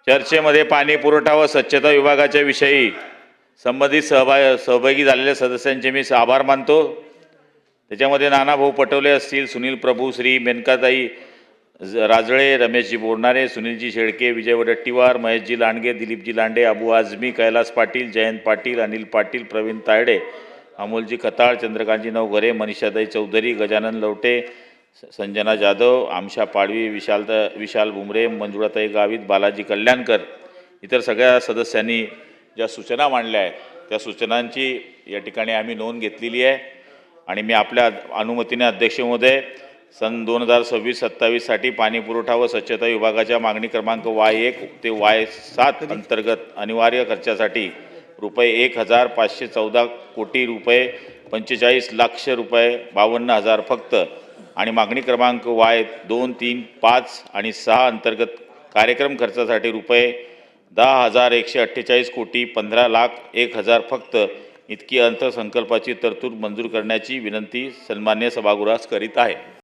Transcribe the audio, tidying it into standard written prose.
चर्चेमध्ये पाणी पुरवठा व स्वच्छता विभागाच्या विषयी संबंधित सहभागी झालेल्या सदस्यांचे मी आभार मानतो। त्याच्यामध्ये नानाभाऊ पटोले असतील, सुनील प्रभू, श्री मेनकाताई राजळे, रमेशजी बोरणारे, सुनीलजी शेळके, विजय वडट्टीवार, महेशजी लांडगे, दिलीपजी लांडे, अबू आझमी, कैलास पाटील, जयंत पाटील, अनिल पाटील, प्रवीण तायडे, अमोलजी खताळ, चंद्रकांतजी नवघरे, मनीषाताई चौधरी, गजानन लवटे, संजना जाधव, आमशा पाडवी, विशाल भुमरे, मंजुळाताई गावित, बालाजी कल्याणकर, इतर सगळ्या सदस्यांनी ज्या सूचना मांडल्या आहेत त्या सूचनांची या ठिकाणी आम्ही नोंद घेतलेली आहे आणि मी आपल्या अनुमतीने अध्यक्ष महोदय सन 2026-27साठी पाणी पुरवठा व स्वच्छता विभागाच्या मागणी क्रमांक Y1 ते Y7 अंतर्गत अनिवार्य खर्चासाठी रुपये 1,514 कोटी रुपये 45 लाख रुपये 52,000 फक्त आणि मागणी क्रमांक Y2, 3, 5 आणि 6 अंतर्गत कार्यक्रम खर्चासाठी रुपये 10,148 कोटी 15 लाख 1,000 फक्त इतकी अर्थसंकल्पाची तरतूद मंजूर करण्याची विनंती सन्मान्य सभागृहास करीत आहे।